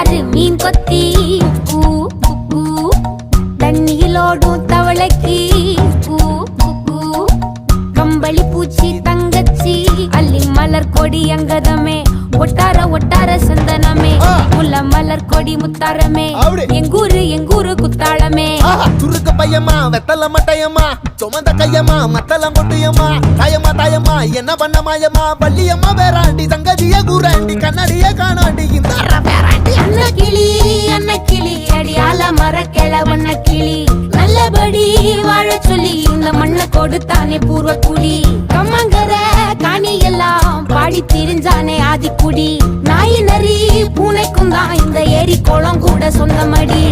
பாரு மீன் கொத்தி தண்ணியிலோடும் தவளைக்கு கம்பளி பூச்சி தங்கச்சி அள்ளி மலர் கொடி அங்கதமே ஒட்டார ஒட்டார சந்தனமே முல்ல மலர் கொடி முத்தாரமே எங்கூரு குத்தாளமே துருக்க பையமா வெத்தல மட்டையம்மா சுமந்த கையம்மா மத்தலம் கொட்டியம்மா தாயம்மா என்ன பண்ண மாயம்மா பள்ளியம்மா வேறாண்டி சங்கதிய கூறாண்டி கண்ணாடிய காணாண்டி இந்த அன்ன கிளி அடியால மர கிழவண்ண கிளி நல்லபடி வாழ சொல்லி இந்த மண்ணை கொடுத்தானே பூர்வ குடி கம்மங்கர காணி எல்லாம் பாடி திரிஞ்சானே ஆதிக்குடி நாய் நரி பூனைக்கும் தான் இந்த ஏரி குளம் கூட சொந்தமடி